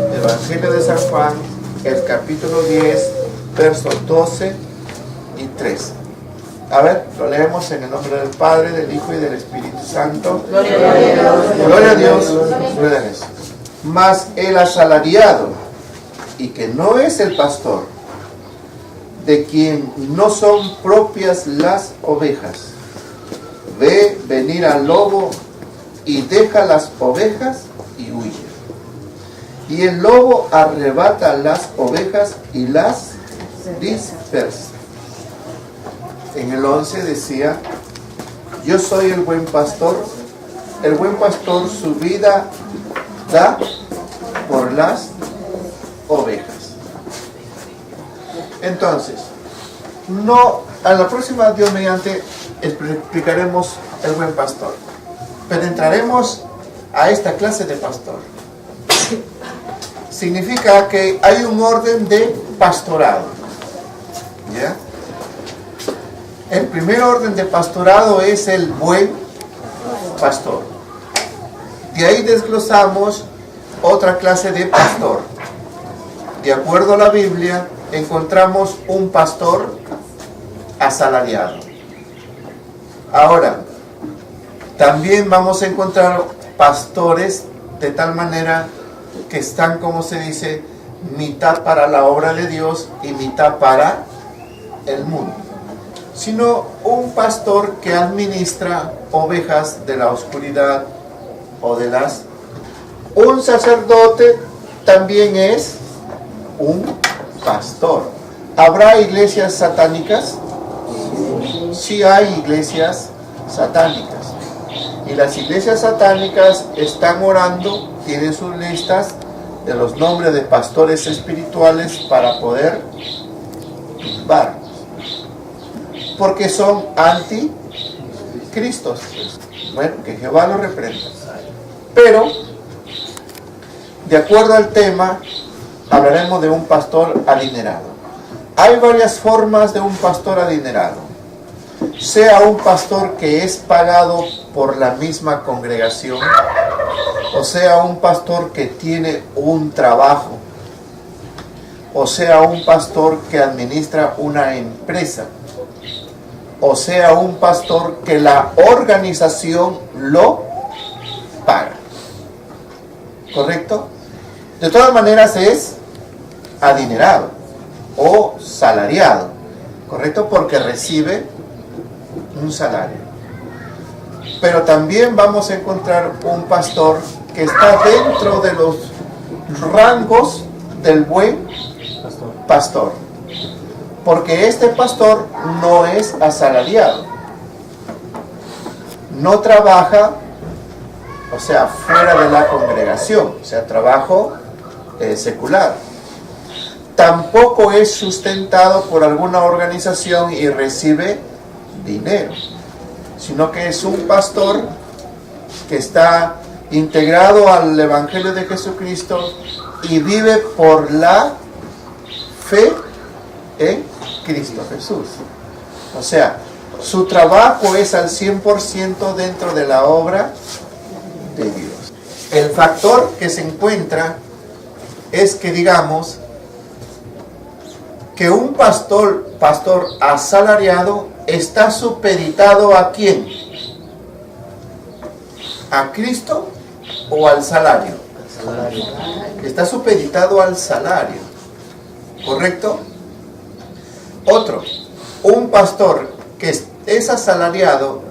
Evangelio de San Juan, el capítulo 10, versos 12 y 13. A ver, lo leemos en el nombre del Padre, del Hijo y del Espíritu Santo. Gloria a Dios. Gloria a Dios. Gloria a Jesús. Mas el asalariado, y que no es el pastor, de quien no son propias las ovejas, ve venir al lobo y deja las ovejas y huye. Y el lobo arrebata las ovejas y las dispersa. En el 11 decía: yo soy el buen pastor su vida da por las ovejas. Entonces, a la próxima, Dios mediante, explicaremos el buen pastor, pero entraremos a esta clase de pastor. Significa que hay un orden de pastorado, ¿ya? El primer orden de pastorado es el buen pastor. De ahí desglosamos otra clase de pastor. De acuerdo a la Biblia, encontramos un pastor asalariado. Ahora, también vamos a encontrar pastores de tal manera que están, como se dice, mitad para la obra de Dios y mitad para el mundo. Sino un pastor que administra ovejas de la oscuridad o de las... Un sacerdote también es un pastor. ¿Habrá iglesias satánicas? Sí hay iglesias satánicas. Y las iglesias satánicas están orando, tienen sus listas de los nombres de pastores espirituales para poder tumbar. Porque son anticristos. Bueno, que Jehová lo reprenda. Pero, de acuerdo al tema, hablaremos de un pastor adinerado. Hay varias formas de un pastor adinerado. Sea un pastor que es pagado por la misma congregación, o sea un pastor que tiene un trabajo, o sea un pastor que administra una empresa, o sea un pastor que la organización lo paga. ¿Correcto? De todas maneras es adinerado o salariado. ¿Correcto? Porque recibe un salario. Pero también vamos a encontrar un pastor que está dentro de los rangos del buen pastor. Porque este pastor no es asalariado. No trabaja, o sea, fuera de la congregación, o sea, trabajo secular. Tampoco es sustentado por alguna organización y recibe dinero, sino que es un pastor que está integrado al Evangelio de Jesucristo y vive por la fe en Cristo Jesús. O sea, su trabajo es al 100% dentro de la obra de Dios. El factor que se encuentra es que, digamos, que un pastor asalariado está supeditado ¿a quién? ¿A Cristo o al salario? Está supeditado al salario. ¿Correcto? Otro, un pastor que es asalariado,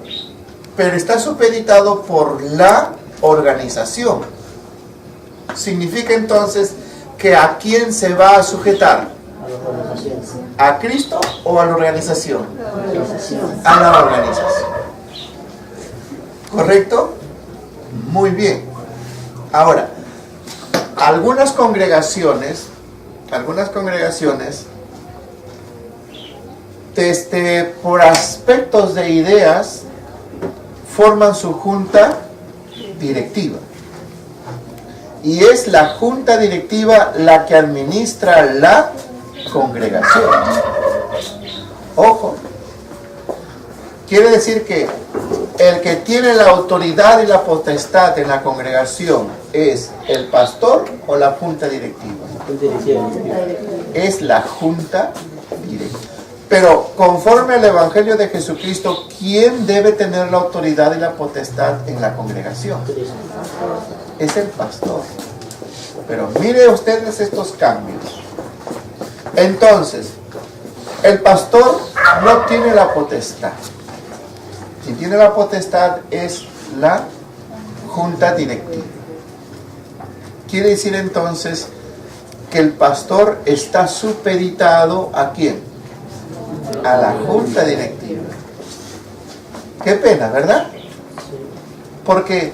pero está supeditado por la organización. Significa entonces que ¿a quién se va a sujetar? ¿A Cristo o a la organización? A la organización. ¿Correcto? Muy bien. Ahora, algunas congregaciones, por aspectos de ideas, forman su junta directiva. Y es la junta directiva la que administra la congregación. Ojo, Quiere decir que el que tiene la autoridad y la potestad en la congregación es el pastor o la junta directiva. Es la junta directiva. Pero conforme al Evangelio de Jesucristo, ¿quién debe tener la autoridad y la potestad en la congregación? Es el pastor. Pero mire ustedes estos cambios. Entonces, el pastor no tiene la potestad. Quien tiene la potestad es la junta directiva. Quiere decir entonces que el pastor está supeditado ¿a quién? A la junta directiva. Qué pena, ¿verdad? Porque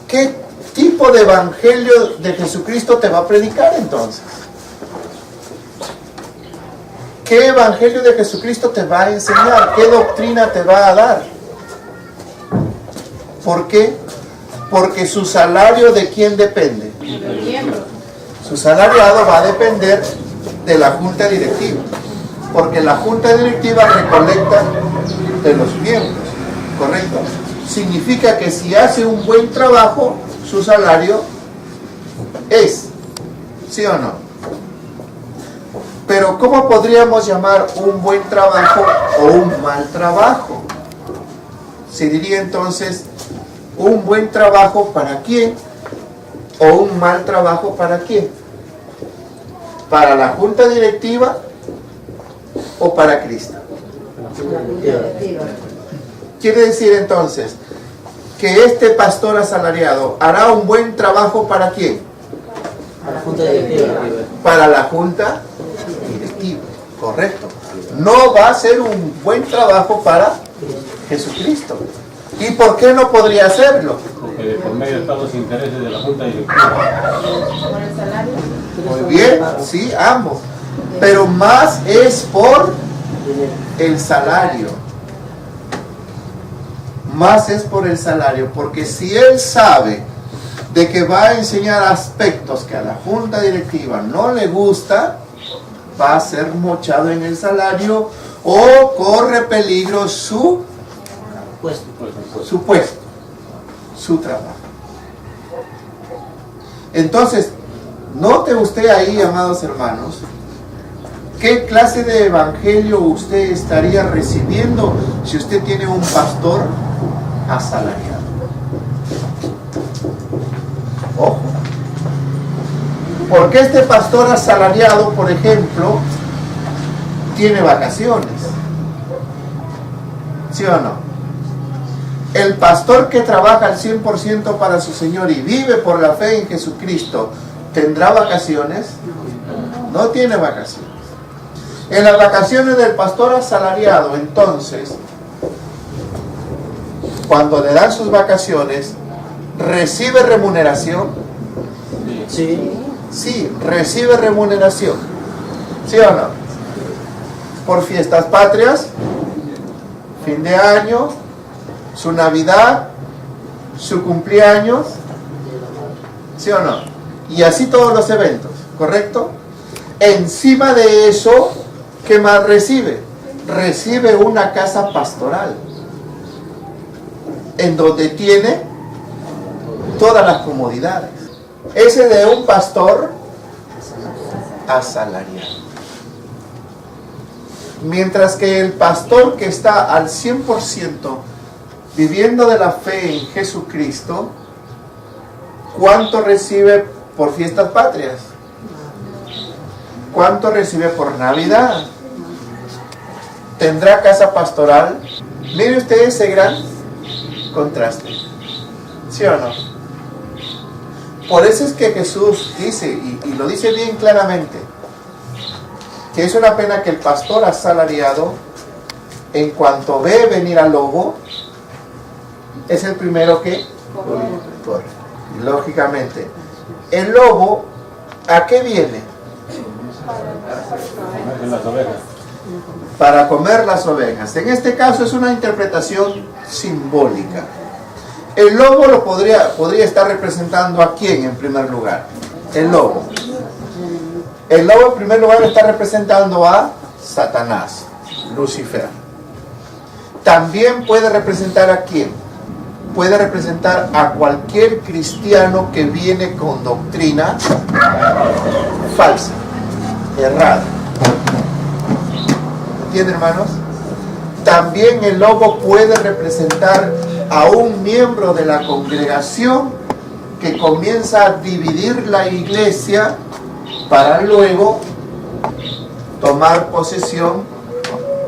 ¿qué tipo de evangelio de Jesucristo te va a predicar entonces? ¿Qué evangelio de Jesucristo te va a enseñar? ¿Qué doctrina te va a dar? ¿Por qué? Porque su salario ¿de quién depende? Su salariado va a depender de la junta directiva. Porque la junta directiva recolecta de los miembros, ¿correcto? Significa que si hace un buen trabajo, su salario es, ¿sí o no? Pero ¿cómo podríamos llamar un buen trabajo o un mal trabajo? Se diría entonces, ¿un buen trabajo para quién? ¿O un mal trabajo para quién? ¿Para la junta directiva o para Cristo? Quiere decir entonces que este pastor asalariado hará un buen trabajo ¿para quién? Para la junta directiva. Para la junta directiva, correcto. No va a ser un buen trabajo para Jesucristo. ¿Y por qué no podría hacerlo? Porque por medio de todos los intereses de la junta directiva. ¿Por el salario? Muy bien, sí, ambos. Pero más es por el salario. Más es por el salario, porque si él sabe de que va a enseñar aspectos que a la junta directiva no le gusta, va a ser mochado en el salario o corre peligro su puesto, su trabajo. Entonces, note usted ahí, amados hermanos, ¿qué clase de evangelio usted estaría recibiendo si usted tiene un pastor asalariado? Ojo. Porque este pastor asalariado, por ejemplo, tiene vacaciones. ¿Sí o no? El pastor que trabaja al 100% para su Señor y vive por la fe en Jesucristo, ¿tendrá vacaciones? No tiene vacaciones. En las vacaciones del pastor asalariado, entonces, cuando le dan sus vacaciones, ¿recibe remuneración? Sí. Sí, recibe remuneración. ¿Sí o no? Por fiestas patrias, fin de año, su Navidad, su cumpleaños. ¿Sí o no? Y así todos los eventos, ¿correcto? Encima de eso, ¿qué más recibe? Recibe una casa pastoral, en donde tiene todas las comodidades. Ese de un pastor asalariado. Mientras que el pastor que está al 100% viviendo de la fe en Jesucristo, ¿cuánto recibe por fiestas patrias? ¿Cuánto recibe por Navidad? ¿Tendrá casa pastoral? Mire usted ese gran contraste. ¿Sí o no? Por eso es que Jesús dice, y lo dice bien claramente, que es una pena que el pastor asalariado, en cuanto ve venir al lobo, es el primero que corre. Y lógicamente, el lobo, ¿a qué viene? Las ovejas. Para comer las ovejas. En este caso es una interpretación simbólica. El lobo lo podría estar representando ¿a quién en primer lugar? El lobo. El lobo en primer lugar está representando a Satanás, Lucifer. también puede representar ¿a quién? Puede representar a cualquier cristiano que viene con doctrina falsa, errada. ¿Entienden, hermanos? También el lobo puede representar a un miembro de la congregación que comienza a dividir la iglesia para luego tomar posesión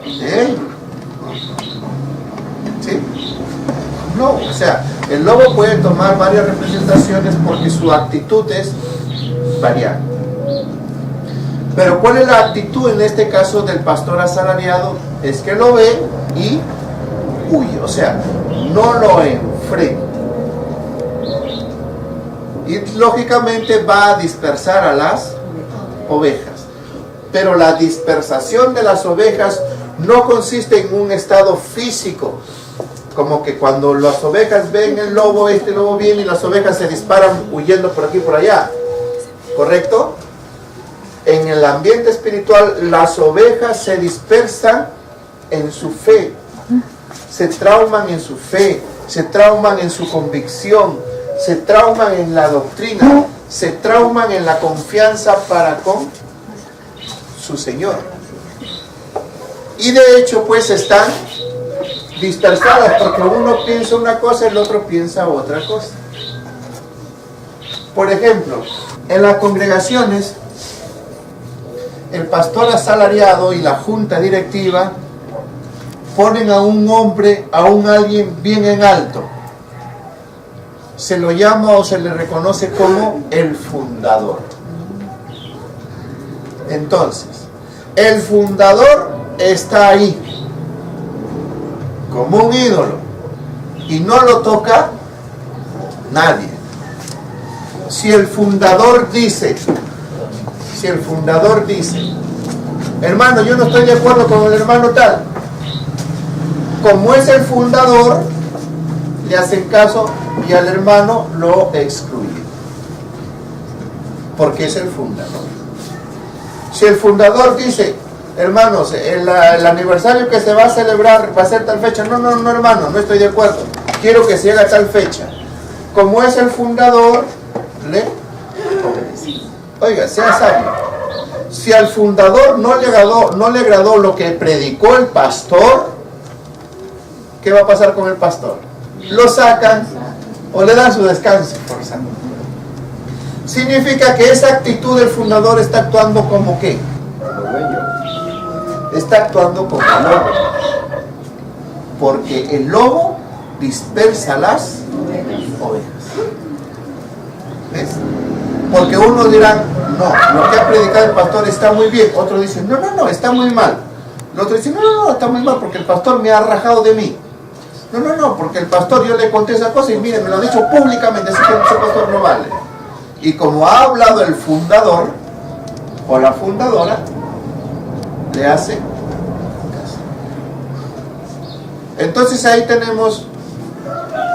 de él. ¿Sí? No, o sea, el lobo puede tomar varias representaciones porque su actitud es variada. Pero ¿cuál es la actitud en este caso del pastor asalariado? Es que lo ve y huye, o sea, no lo enfrenta. Y lógicamente va a dispersar a las ovejas. Pero la dispersación de las ovejas no consiste en un estado físico, como que cuando las ovejas ven el lobo, este lobo viene y las ovejas se disparan huyendo por aquí y por allá. ¿Correcto? En el ambiente espiritual, las ovejas se dispersan en su fe, se trauman en su fe, se trauman en su convicción, se trauman en la doctrina, se trauman en la confianza para con su Señor. Y de hecho, pues están dispersadas porque uno piensa una cosa y el otro piensa otra cosa. Por ejemplo, en las congregaciones, el pastor asalariado y la junta directiva ponen a un hombre, a un alguien bien en alto. Se lo llama o se le reconoce como el fundador. Entonces, el fundador está ahí como un ídolo y no lo toca nadie. Si el fundador dice, hermano, yo no estoy de acuerdo con el hermano tal, como es el fundador, le hacen caso y al hermano lo excluyen, porque es el fundador. Si el fundador dice, hermanos, el aniversario que se va a celebrar va a ser tal fecha, no hermano, no estoy de acuerdo, quiero que se haga tal fecha, como es el fundador, le obedece. Oiga, sea sabio. Si al fundador no le agradó lo que predicó el pastor, ¿qué va a pasar con el pastor? Lo sacan o le dan su descanso forzado. Significa que esa actitud del fundador está actuando como ¿qué? Está actuando como lobo. Porque el lobo dispersa las ovejas. ¿Ves? Porque unos dirán, no, lo que ha predicado el pastor está muy bien. Otros dicen, no, está muy mal. El otro dice, no, está muy mal porque el pastor me ha rajado de mí. No, porque el pastor, yo le conté esa cosa y mire, me lo ha dicho públicamente, así que ese pastor no vale. Y como ha hablado el fundador o la fundadora, le hace caso. Entonces ahí tenemos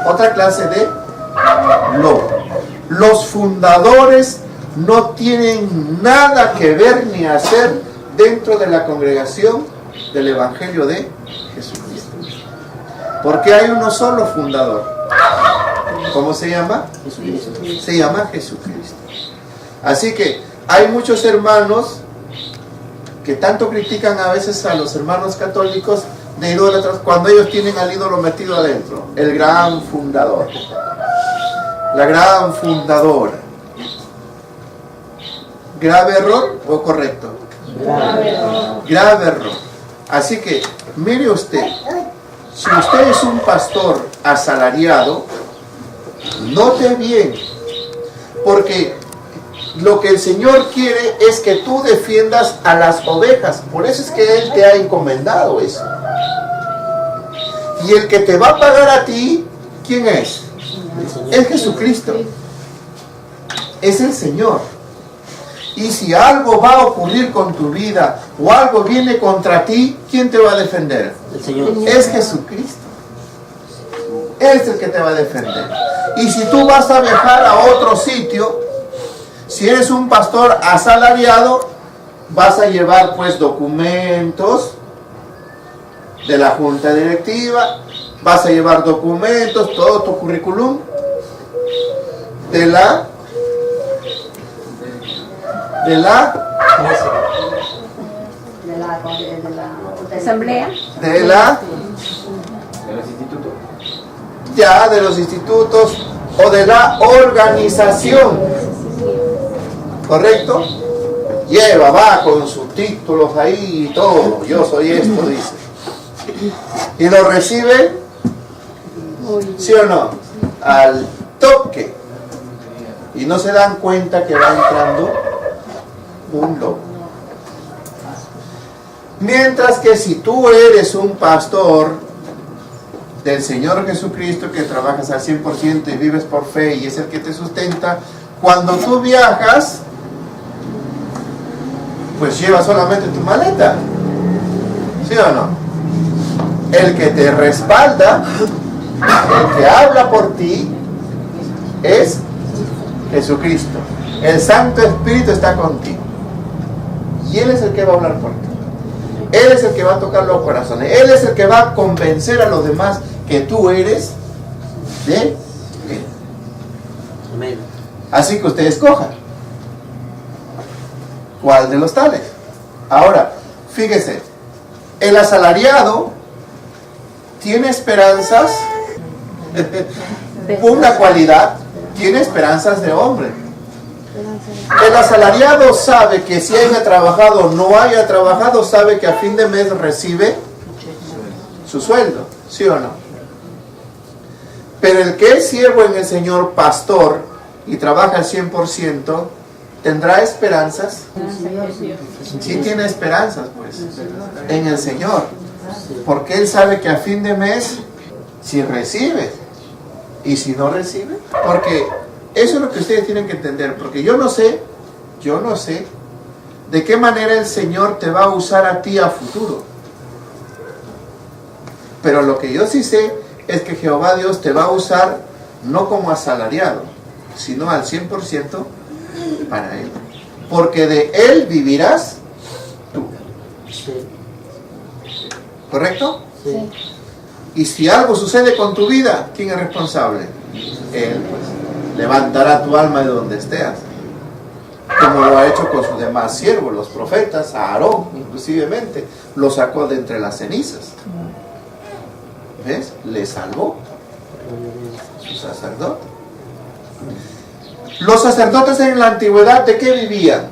otra clase de lobo. Los fundadores no tienen nada que ver ni hacer dentro de la congregación del Evangelio de Jesucristo. Porque hay uno solo fundador. ¿Cómo se llama? Jesucristo. Se llama Jesucristo. Así que hay muchos hermanos que tanto critican a veces a los hermanos católicos de idólatras cuando ellos tienen al ídolo metido adentro. El gran fundador. La gran fundadora. ¿Grave error o correcto? Grave error. Grave error. Así que, mire usted, si usted es un pastor asalariado, note bien, porque lo que el Señor quiere es que tú defiendas a las ovejas. Por eso es que Él te ha encomendado eso. Y el que te va a pagar a ti, ¿quién es? Es Jesucristo. Es el Señor. Y si algo va a ocurrir con tu vida o algo viene contra ti, ¿quién te va a defender? El Señor. Es Jesucristo. Él es el que te va a defender. Y si tú vas a viajar a otro sitio, si eres un pastor asalariado, vas a llevar pues documentos de la junta directiva, vas a llevar documentos, todo tu currículum de la asamblea, de los institutos o de la organización, ¿correcto? Va con sus títulos ahí y todo, yo soy esto, dice. Y lo recibe, ¿sí o no? Al toque. Y no se dan cuenta que va entrando un loco. Mientras que si tú eres un pastor del Señor Jesucristo, que trabajas al 100% y vives por fe y es el que te sustenta, cuando tú viajas, pues llevas solamente tu maleta, ¿sí o no? El que te respalda, el que habla por ti, es Jesucristo. El Santo Espíritu está contigo. Y Él es el que va a hablar por ti. Él es el que va a tocar los corazones. Él es el que va a convencer a los demás que tú eres de Él. Amén. Así que usted escoja cuál de los tales. Ahora, fíjese, el asalariado tiene esperanzas, una cualidad, tiene esperanzas de hombre. El asalariado sabe que si haya trabajado o no haya trabajado, sabe que a fin de mes recibe su sueldo, ¿sí o no? Pero el que es siervo en el Señor, pastor, y trabaja al 100%, ¿tendrá esperanzas? Sí tiene esperanzas, pues, en el Señor. Porque él sabe que a fin de mes, si recibe, y si no recibe, porque eso es lo que ustedes tienen que entender, porque yo no sé de qué manera el Señor te va a usar a ti a futuro. Pero lo que yo sí sé es que Jehová Dios te va a usar no como asalariado, sino al 100% para Él. Porque de Él vivirás tú. Sí. ¿Correcto? Sí. Y si algo sucede con tu vida, ¿quién es responsable? Él, pues. Levantará tu alma de donde estés. Como lo ha hecho con sus demás siervos, los profetas, a Aarón, inclusivemente, lo sacó de entre las cenizas. ¿Ves? Le salvó. Su sacerdote. Los sacerdotes en la antigüedad, ¿de qué vivían?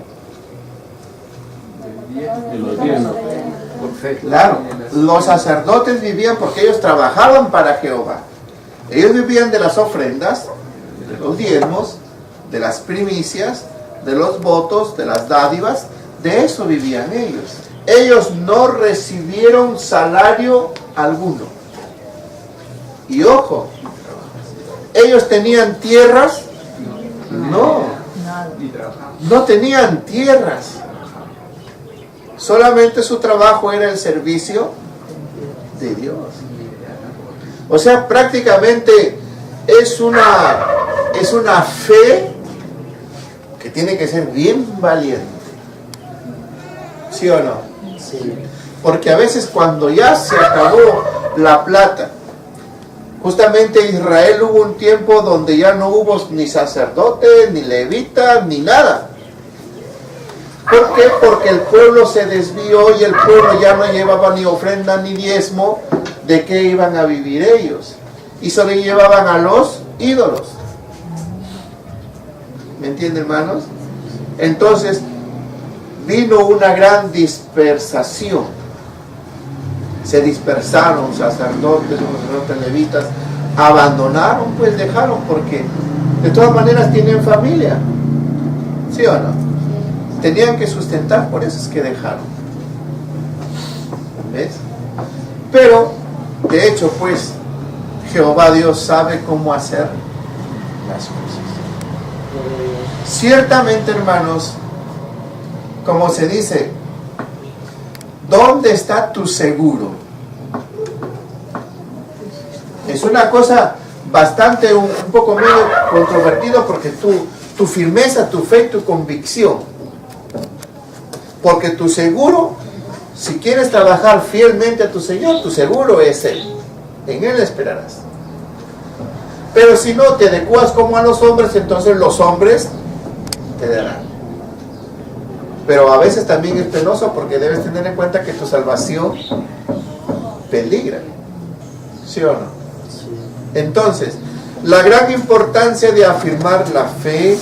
De los bienes. Claro, los sacerdotes vivían porque ellos trabajaban para Jehová. Ellos vivían de las ofrendas, de los diezmos, de las primicias, de los votos, de las dádivas. De eso vivían ellos. Ellos no recibieron salario alguno. Y ojo, ellos tenían tierras. No tenían tierras. Solamente su trabajo era el servicio de Dios. O sea, prácticamente es una fe que tiene que ser bien valiente. ¿Sí o no? Sí. Porque a veces cuando ya se acabó la plata, justamente en Israel hubo un tiempo donde ya no hubo ni sacerdotes, ni levitas, ni nada. ¿Por qué? Porque el pueblo se desvió y el pueblo ya no llevaba ni ofrenda ni diezmo. ¿De qué iban a vivir ellos? Y solo llevaban a los ídolos. ¿Me entienden, hermanos? Entonces vino una gran dispersación. Se dispersaron sacerdotes, levitas, abandonaron, pues dejaron, porque de todas maneras tienen familia. ¿Sí o no? Tenían que sustentar, por eso es que dejaron. ¿Ves? Pero, de hecho, pues, Jehová Dios sabe cómo hacer las cosas. Ciertamente, hermanos, como se dice, ¿dónde está tu seguro? Es una cosa bastante, un poco medio controvertido, porque tu firmeza, tu fe, tu convicción. Porque tu seguro Si quieres trabajar fielmente a tu Señor, tu seguro es Él. En Él esperarás. Pero si no te adecuas como a los hombres, entonces los hombres te darán. Pero a veces también es penoso porque debes tener en cuenta que tu salvación peligra. ¿Sí o no? Entonces, la gran importancia de afirmar la fe,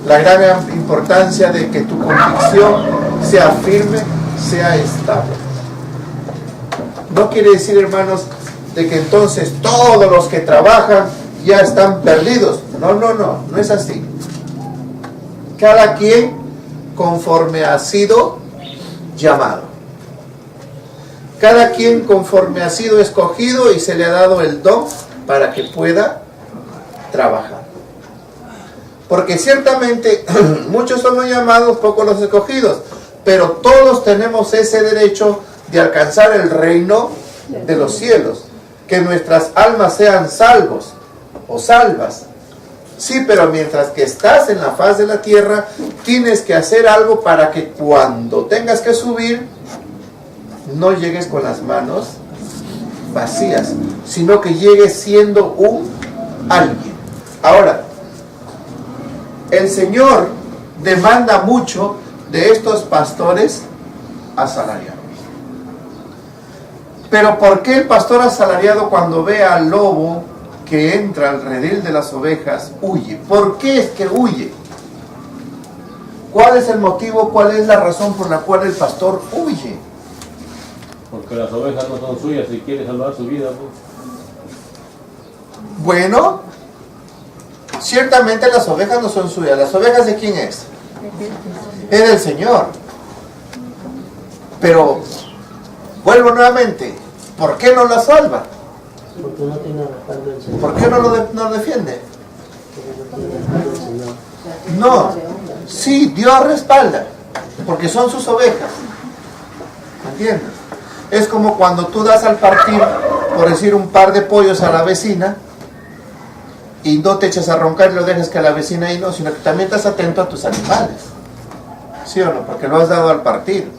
la gran importancia de que tu convicción sea firme, sea estable. No quiere decir, hermanos, de que entonces todos los que trabajan ya están perdidos. No es así. Cada quien conforme ha sido llamado. Cada quien conforme ha sido escogido y se le ha dado el don para que pueda trabajar. Porque ciertamente muchos son los llamados, pocos los escogidos, pero todos tenemos ese derecho de alcanzar el reino de los cielos, que nuestras almas sean salvos o salvas. Sí, pero mientras que estás en la faz de la tierra, tienes que hacer algo para que cuando tengas que subir, no llegues con las manos vacías, sino que llegues siendo un alguien. Ahora, el Señor demanda mucho de estos pastores asalariados. Pero ¿por qué el pastor asalariado, cuando ve al lobo que entra al redil de las ovejas, huye? ¿Por qué es que huye? ¿Cuál es el motivo, cuál es la razón por la cual el pastor huye? Porque las ovejas no son suyas y quiere salvar su vida, pues. Bueno, ciertamente las ovejas no son suyas. ¿Las ovejas de quién es? Es del Señor. Pero, vuelvo nuevamente, ¿por qué no las salva? Porque no tiene respaldo del Señor. ¿Por qué no lo defiende? Porque no tiene respaldo del Señor. No, sí, Dios respalda, porque son sus ovejas. ¿Entiendes? Es como cuando tú das al partir, por decir, un par de pollos a la vecina, y no te echas a roncar y lo dejas que a la vecina y no, sino que también estás atento a tus animales. ¿Sí o no? Porque lo has dado al partir.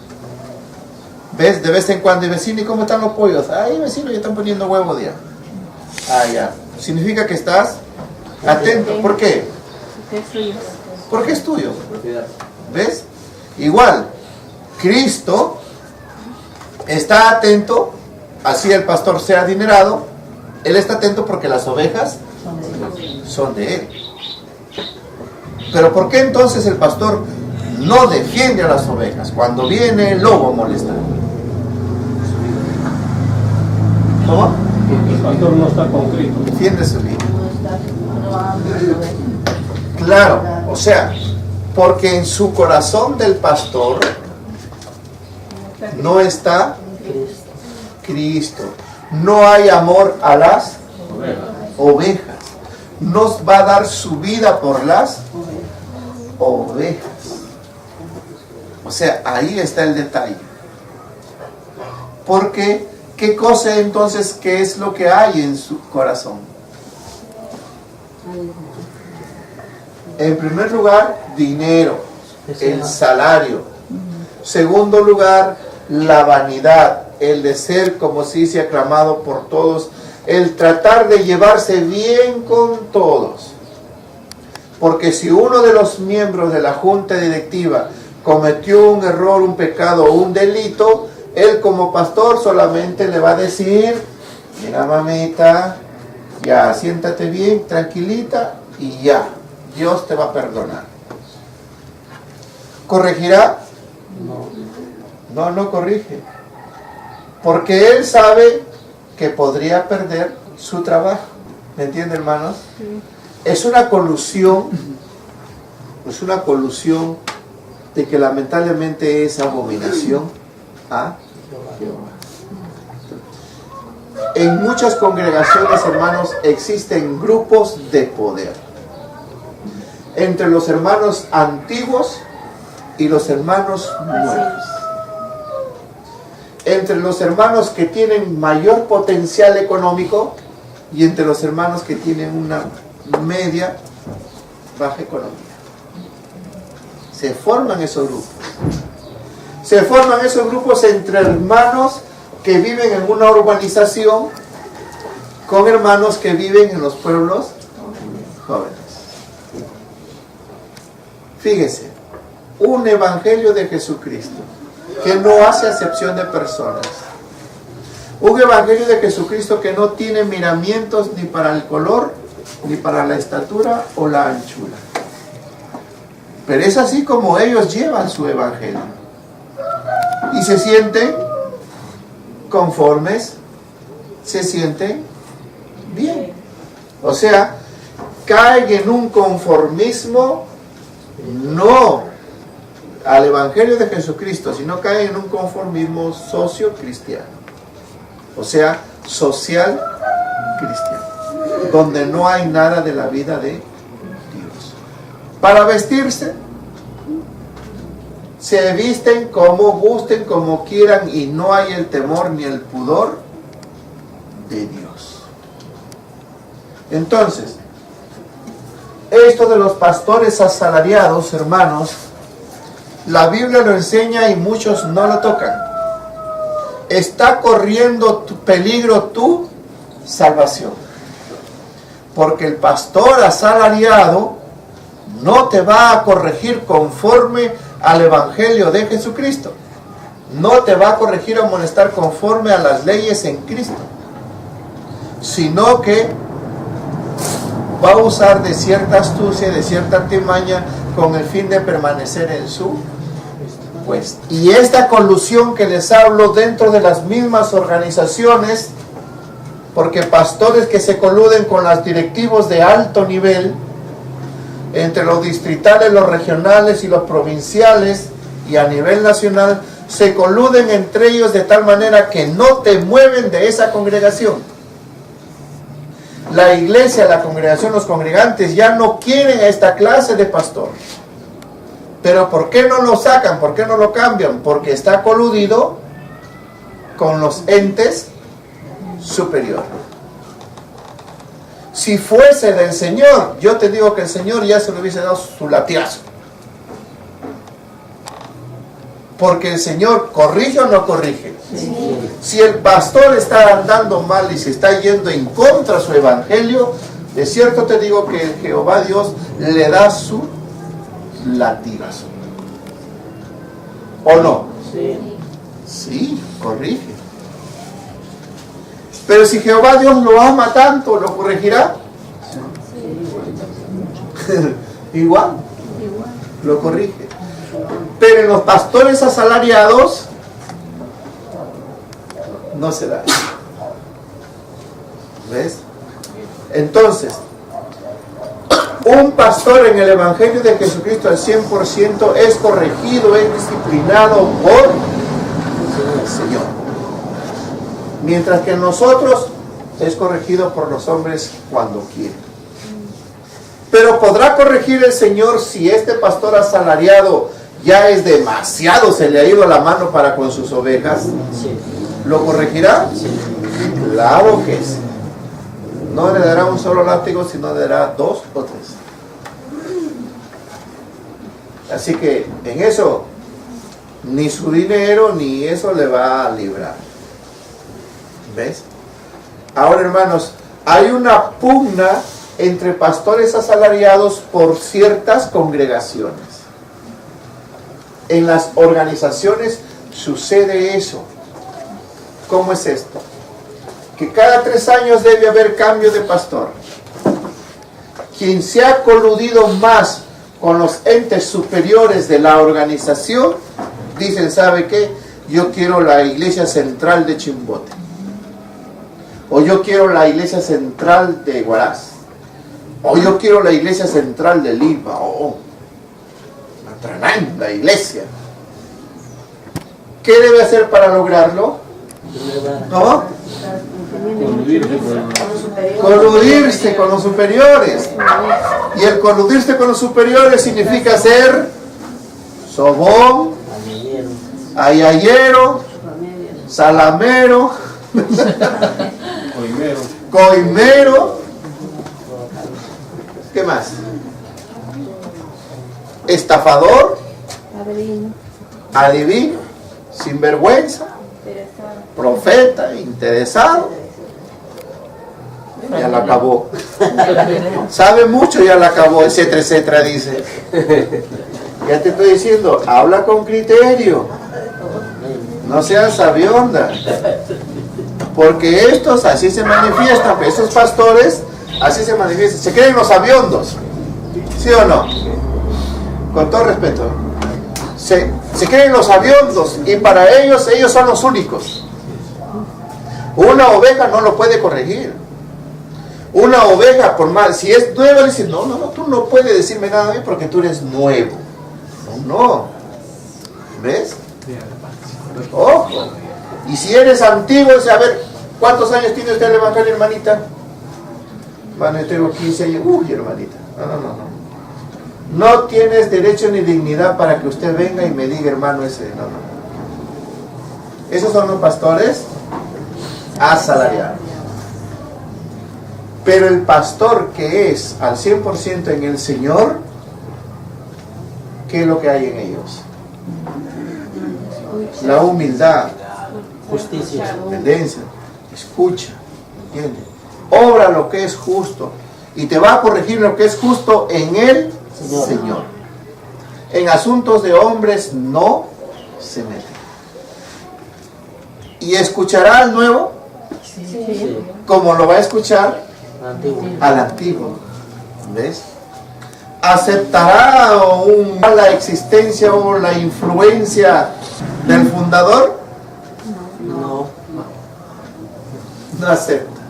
¿Ves? De vez en cuando, y vecino, ¿y cómo están los pollos? Ay, vecino, ya están poniendo huevo ya. Ah, ya. Significa que estás atento. ¿Por qué? Es suyo. Porque es tuyo. ¿Ves? Igual, Cristo está atento, así el pastor sea adinerado, él está atento porque las ovejas son de él. Pero ¿por qué entonces el pastor no defiende a las ovejas cuando viene el lobo a molestar? ¿Cómo? Porque el pastor no está con Cristo. Defiende su vida. Claro, o sea, porque en su corazón del pastor no está Cristo. No hay amor a las ovejas. Nos va a dar su vida por las ovejas. O sea, ahí está el detalle. Porque, ¿qué cosa entonces, qué es lo que hay en su corazón? En primer lugar, dinero, el salario. Segundo lugar, la vanidad, el de ser, como se dice, aclamado por todos, el tratar de llevarse bien con todos. Porque si uno de los miembros de la junta directiva cometió un error, un pecado o un delito, él como pastor solamente le va a decir: mira, mamita, ya siéntate bien, tranquilita, y ya, Dios te va a perdonar. ¿Corregirá? No corrige. Porque él sabe que podría perder su trabajo. ¿Me entienden, hermanos? Sí. Es una colusión de que lamentablemente es abominación a Jehová. En muchas congregaciones, hermanos, existen grupos de poder entre los hermanos antiguos y los hermanos nuevos, entre los hermanos que tienen mayor potencial económico y entre los hermanos que tienen una media baja economía. Se forman esos grupos. Se forman esos grupos entre hermanos que viven en una urbanización con hermanos que viven en los pueblos jóvenes. Fíjese, un evangelio de Jesucristo que no hace acepción de personas. Un evangelio de Jesucristo que no tiene miramientos ni para el color, ni para la estatura o la anchura. Pero es así como ellos llevan su evangelio. Y se sienten conformes, se sienten bien. O sea, caen en un conformismo no al evangelio de Jesucristo, sino caen en un conformismo socio-cristiano. O sea, social cristiano, donde no hay nada de la vida de Dios. Para vestirse, se visten como gusten, como quieran, y no hay el temor ni el pudor de Dios. Entonces, esto de los pastores asalariados, hermanos, la Biblia lo enseña y muchos no lo tocan. Está corriendo peligro tu salvación. Porque el pastor asalariado no te va a corregir conforme al evangelio de Jesucristo. No te va a corregir o amonestar conforme a las leyes en Cristo. Sino que va a usar de cierta astucia, de cierta artimaña, con el fin de permanecer en su puesto. Y esta colusión que les hablo dentro de las mismas organizaciones, porque pastores que se coluden con los directivos de alto nivel, entre los distritales, los regionales y los provinciales, y a nivel nacional, se coluden entre ellos de tal manera que no te mueven de esa congregación. La iglesia, la congregación, los congregantes ya no quieren a esta clase de pastor. Pero ¿por qué no lo sacan? ¿Por qué no lo cambian? Porque está coludido con los entes superiores. Si fuese del Señor, yo te digo que el Señor ya se le hubiese dado su latigazo. Porque el Señor corrige o no corrige. Sí. Si el pastor está andando mal y se está yendo en contra de su evangelio, de cierto te digo que Jehová Dios le da su latigazo. ¿O no? Sí. Sí, corrige. Pero si Jehová Dios lo ama tanto, ¿lo corregirá? Igual. Lo corrige. Pero en los pastores asalariados no se da. ¿Ves? Entonces, un pastor en el evangelio de Jesucristo al 100% es corregido, es disciplinado por el Señor. Mientras que en nosotros es corregido por los hombres cuando quiere. Pero podrá corregir el Señor si este pastor asalariado ya es demasiado, se le ha ido la mano para con sus ovejas. Sí. ¿Lo corregirá? Sí. Claro que sí. No le dará un solo látigo, sino le dará 2 o 3. Así que en eso, ni su dinero ni eso le va a librar. ¿Ves? Ahora, hermanos, hay una pugna entre pastores asalariados por ciertas congregaciones. En las organizaciones sucede eso. ¿Cómo es esto? Que cada 3 años debe haber cambio de pastor. Quien se ha coludido más con los entes superiores de la organización, dicen, ¿sabe qué? Yo quiero la iglesia central de Chimbote. O yo quiero la iglesia central de Huaraz. O yo quiero la iglesia central de Lima. Oh, una tremenda iglesia. ¿Qué debe hacer para lograrlo? ¿No? Coludirse con los superiores. Y el coludirse con los superiores significa ser sobón, ayayero, salamero, coimero. ¿Qué más? Estafador, adivino, sinvergüenza, profeta, interesado. Ya la acabó. Sabe mucho, ya la acabó, etcétera, etcétera, dice. Ya te estoy diciendo, habla con criterio. No seas sabionda. Porque estos así se manifiestan, esos pastores así se manifiestan. Se creen los sabiondos. ¿Sí o no? Con todo respeto. Se creen los sabiondos y para ellos son los únicos. Una oveja no lo puede corregir. Una oveja, por más, si es nueva, dice, no, tú no puedes decirme nada a mí porque tú eres nuevo. No. ¿Ves? Ojo. Y si eres antiguo, dice, a ver, ¿cuántos años tiene usted el evangelio, hermanita? Bueno, yo tengo 15 años. Uy, hermanita. No. No tienes derecho ni dignidad para que usted venga y me diga, hermano, ese. No. Esos son los pastores asalariados. Pero el pastor que es al 100% en el Señor, ¿qué es lo que hay en ellos? La humildad, Justicia. dependencia, escucha, ¿entiendes? Obra lo que es justo y te va a corregir lo que es justo en el Señor. En asuntos de hombres no se mete. Y escuchará al nuevo como lo va a escuchar al antiguo. ¿Ves? ¿Aceptará la existencia o la influencia del fundador? No acepta.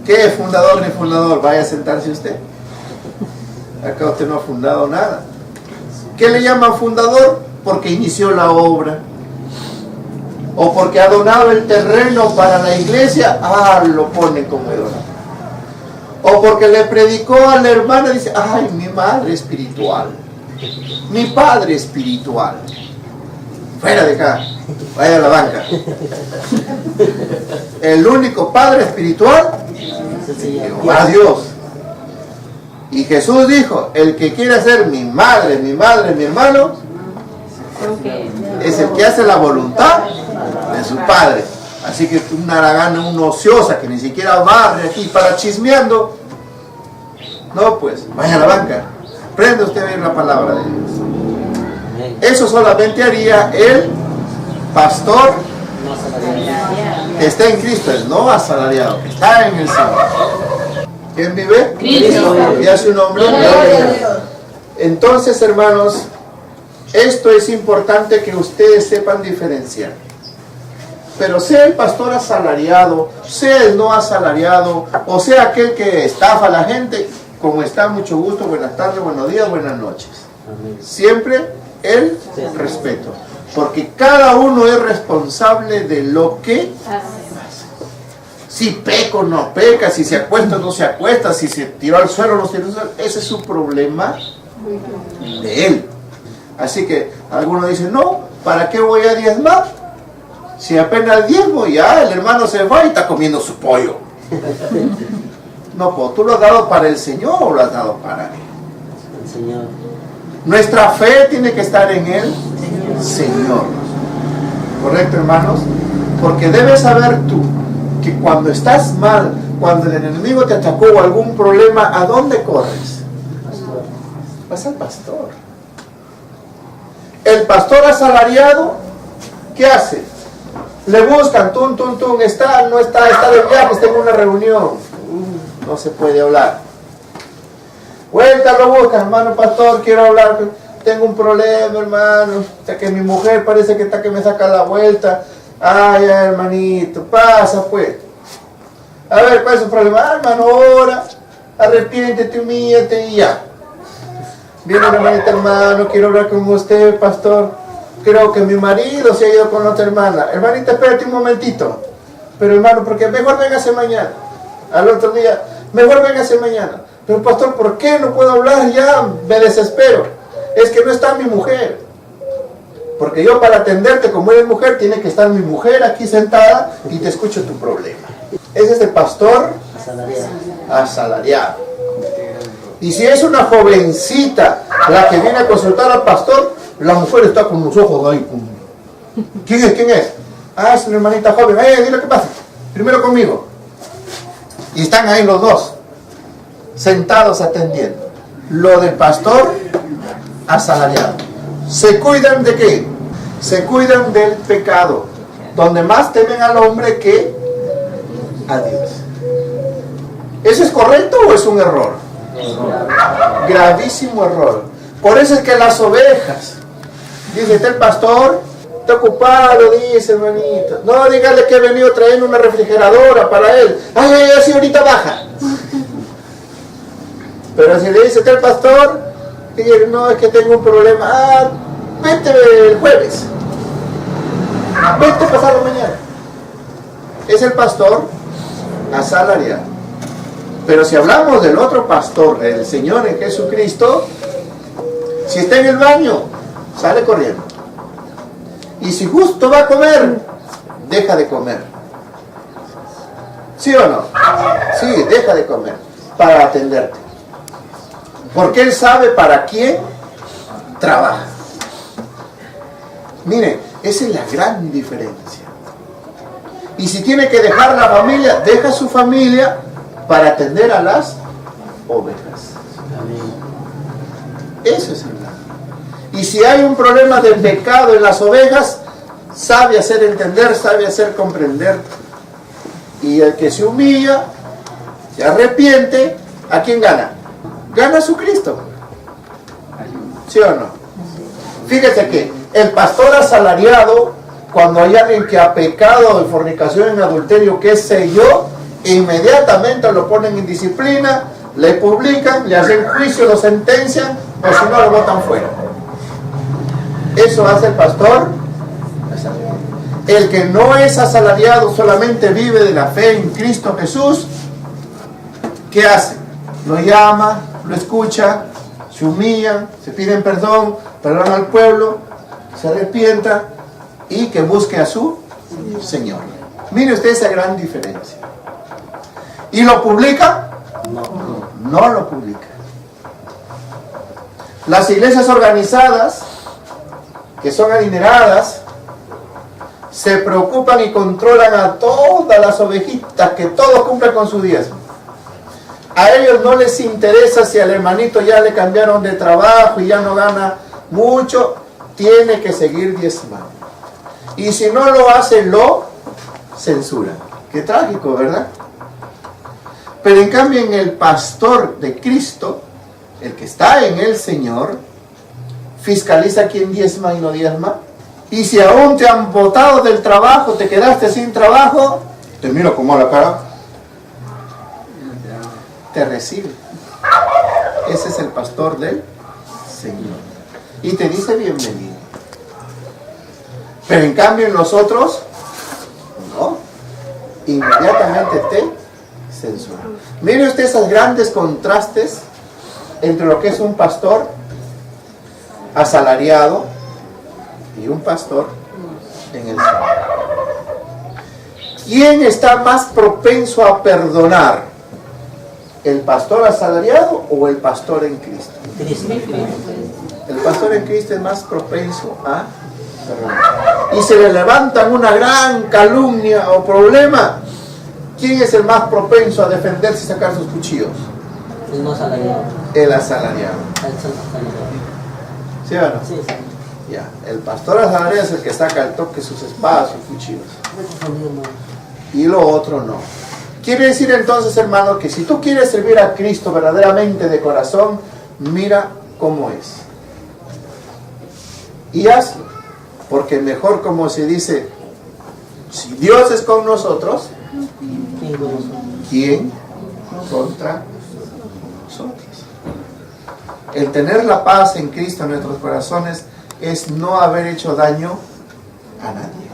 ¿Qué es fundador ni fundador? Vaya a sentarse usted. Acá usted no ha fundado nada. ¿Qué le llaman fundador? Porque inició la obra. O porque ha donado el terreno para la iglesia, lo ponen como donador. O porque le predicó a la hermana y dice, ay, mi madre espiritual, mi padre espiritual. Fuera de acá, vaya a la banca. El único padre espiritual, Jehová Dios. Y Jesús dijo, el que quiera ser mi madre, mi hermano, es el que hace la voluntad de su padre. Así que una haragana, una ociosa que ni siquiera barre aquí para chismeando, no, pues vaya a la banca, prenda usted a ver la palabra de Dios. Eso solamente haría el pastor que está en Cristo, el no asalariado, que está en el Señor. ¿Quién vive? Cristo. Y a su nombre. Entonces, hermanos, esto es importante que ustedes sepan diferenciar. Pero sea el pastor asalariado, sea el no asalariado, o sea aquel que estafa a la gente, como está, mucho gusto, buenas tardes, buenos días, buenas noches. Siempre el respeto. Porque cada uno es responsable de lo que hace. Si peca o no peca, si se acuesta o no se acuesta, si se tiró al suelo o no se tiró al suelo, ese es su problema de él. Así que algunos dicen, no, ¿para qué voy a diezmar? Si apenas diezmo, ya el hermano se va y está comiendo su pollo. No, pues tú lo has dado para el Señor o lo has dado para él. El Señor. Nuestra fe tiene que estar en el Señor. ¿Correcto, hermanos? Porque debes saber tú que cuando estás mal, cuando el enemigo te atacó o algún problema, ¿a dónde corres? Vas al pastor. El pastor asalariado, ¿qué hace? Le buscan, está, no está, está de viaje, está en una reunión. No se puede hablar. Vuelta, lo buscan, hermano pastor, quiero hablar, tengo un problema, hermano. O sea que mi mujer parece que está que me saca la vuelta. Ay, hermanito, pasa pues. A ver, ¿cuál es su problema? Hermano, ora, arrepiéntete, humíllate y ya. Viene una hermanita, hermano, quiero hablar con usted, pastor. Creo que mi marido se ha ido con otra hermana. Hermanita, espérate un momentito. Pero hermano, porque mejor véngase mañana. Al otro día, mejor véngase mañana. Pero pastor, ¿por qué no puedo hablar? Ya me desespero. Es que no está mi mujer. Porque yo para atenderte como eres mujer, tiene que estar mi mujer aquí sentada y te escucho tu problema. Ese es el pastor asalariado. Y si es una jovencita la que viene a consultar al pastor, La mujer está con los ojos ahí. ¿Quién es? ¿Quién es? Ah, es una hermanita joven. Dile qué pasa. Primero conmigo. Y están ahí los dos, sentados atendiendo. Lo del pastor asalariado. ¿Se cuidan de qué? Se cuidan del pecado, donde más temen al hombre que a Dios. ¿Eso es correcto o es un error? Gravísimo error. Por eso es que las ovejas, dice, está el pastor, está ocupado, dice, hermanito. No, dígale que he venido trayendo una refrigeradora para él. Ay, sí, ahorita baja. Pero si le dice, está el pastor, dígale, no, es que tengo un problema. Ah, vete el jueves. Vete pasado mañana. Es el pastor asalariado. Pero si hablamos del otro pastor, el Señor en Jesucristo, si está en el baño, sale corriendo. Y si justo va a comer, deja de comer. ¿Sí o no? Sí, deja de comer para atenderte. Porque Él sabe para quién trabaja. Miren, esa es la gran diferencia. Y si tiene que dejar la familia, deja su familia para atender a las ovejas. Eso es el plan. Y si hay un problema de pecado en las ovejas, sabe hacer entender, sabe hacer comprender. Y el que se humilla, se arrepiente, ¿a quién gana? Gana a su Cristo. ¿Sí o no? Fíjese que el pastor asalariado, cuando hay alguien que ha pecado en fornicación, en adulterio, qué sé yo, inmediatamente lo ponen en disciplina, le publican, le hacen juicio, lo sentencian, o si no lo botan fuera. Eso hace el pastor asalariado. El que no es asalariado, solamente vive de la fe en Cristo Jesús, ¿qué hace? Lo llama, lo escucha, se humillan, se piden perdón, perdonan al pueblo, se arrepienta y que busque a su Señor. Mire usted esa gran diferencia. ¿Y lo publica? No lo publica. Las iglesias organizadas, que son adineradas, se preocupan y controlan a todas las ovejitas, que todos cumplen con su diezmo. A ellos no les interesa si al hermanito ya le cambiaron de trabajo y ya no gana mucho, tiene que seguir diezmando. Y si no lo hace, lo censuran. Qué trágico, ¿verdad? Pero en cambio en el pastor de Cristo, el que está en el Señor, fiscaliza quién diezma y no diezma. Y si aún te han botado del trabajo, te quedaste sin trabajo, te miro como a la cara, te recibe. Ese es el pastor del Señor. Y te dice bienvenido. Pero en cambio en los otros, no. Inmediatamente te censura. Mire usted esos grandes contrastes entre lo que es un pastor asalariado y un pastor en el Señor. ¿Quién está más propenso a perdonar? ¿El pastor asalariado o el pastor en Cristo? El pastor en Cristo es más propenso a perdonar. Y se le levantan una gran calumnia o problema. ¿Quién es el más propenso a defenderse y sacar sus cuchillos? El no asalariado. El asalariado. ¿Sí o no? Sí, sí. Ya. El pastor asalariado es el que saca al toque sus espadas, sus cuchillos. Y lo otro no. Quiere decir entonces, hermano, que si tú quieres servir a Cristo verdaderamente de corazón, mira cómo es. Y hazlo. Porque mejor, como se dice, si Dios es con nosotros, ¿quién contra nosotros? El tener la paz en Cristo en nuestros corazones es no haber hecho daño a nadie.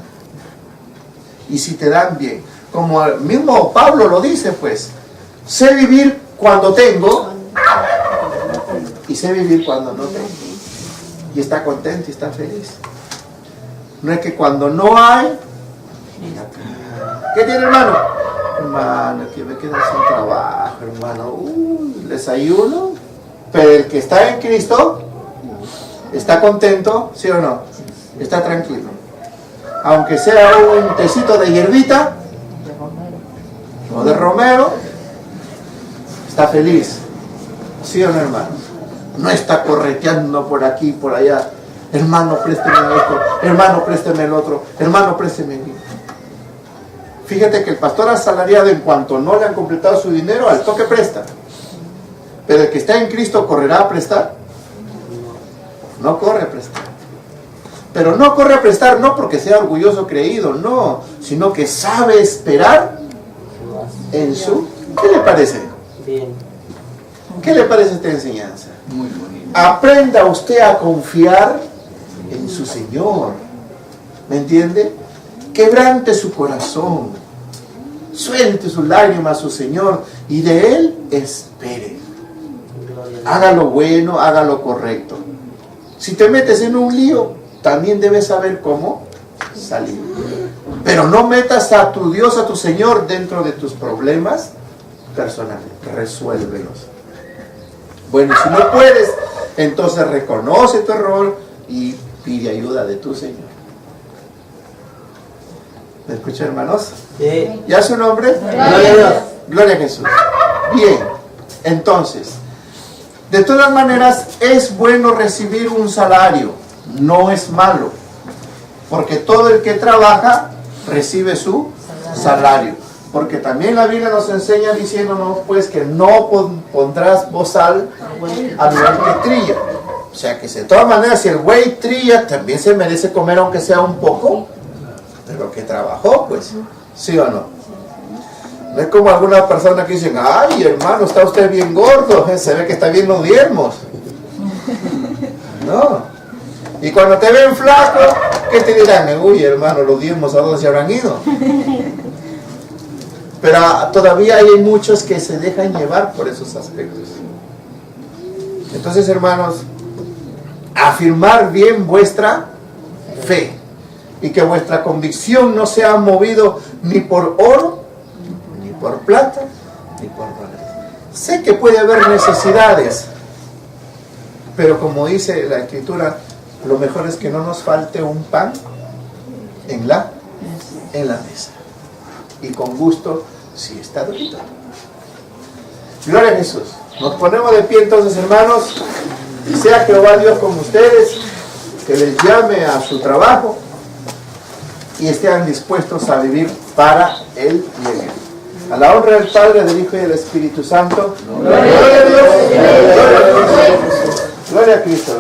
Y si te dan bien, como el mismo Pablo lo dice, pues, sé vivir cuando tengo y sé vivir cuando no tengo. Y está contento y está feliz. No es que cuando no hay, ¿qué tiene, hermano? Hermano, que me quedo sin trabajo, hermano. Desayuno. Pero el que está en Cristo ¿Está contento? ¿Sí o no? Está tranquilo. Aunque sea un tecito de hierbita o de romero, está feliz. ¿Sí o no, hermanos? No está correteando por aquí, por allá. Hermano, présteme esto. Hermano, présteme el otro. Hermano, présteme el... Fíjate que el pastor asalariado, en cuanto no le han completado su dinero, al toque presta. Pero el que está en Cristo, ¿correrá a prestar? No corre a prestar. Pero no corre a prestar no porque sea orgulloso creído, no, sino que sabe esperar en su... ¿Qué le parece? Bien. ¿Qué le parece esta enseñanza? Muy bonito. Aprenda usted a confiar en su Señor. ¿Me entiende? Quebrante su corazón. Suelte sus lágrimas a su Señor y de Él espere. Haga lo bueno, haga lo correcto. Si te metes en un lío, también debes saber cómo salir. Pero no metas a tu Dios, a tu Señor, dentro de tus problemas personales. Resuélvelos. Bueno, si no puedes, entonces reconoce tu error y pide ayuda de tu Señor. ¿Me escuchan, hermanos? Sí. ¿Ya su nombre? Gloria a Dios. Gloria a Jesús. Bien, entonces, de todas maneras, es bueno recibir un salario. No es malo. Porque todo el que trabaja recibe su salario. Porque también la Biblia nos enseña diciéndonos pues que no pondrás bozal al buey que trilla. O sea que de todas maneras, si el buey trilla, también se merece comer aunque sea un poco de lo que trabajó, pues. ¿Sí o no? No es como algunas personas que dicen, ay hermano, está usted bien gordo, se ve que está bien los diezmos. No. Y cuando te ven flaco, ¿qué te dirán? Uy hermano, los diezmos a dónde se habrán ido. Pero todavía hay muchos que se dejan llevar por esos aspectos. Entonces, hermanos, afirmar bien vuestra fe y que vuestra convicción no sea movido ni por oro, ni por plata, ni por dólares. Sé que puede haber necesidades, pero como dice la Escritura, lo mejor es que no nos falte un pan en la mesa. Y con gusto, si está durito. Gloria a Jesús. Nos ponemos de pie entonces, hermanos. Y sea Jehová Dios con ustedes, que les llame a su trabajo y estén dispuestos a vivir para Él y en Él. A la honra del Padre, del Hijo y del Espíritu Santo. Gloria a Dios. Gloria a Cristo.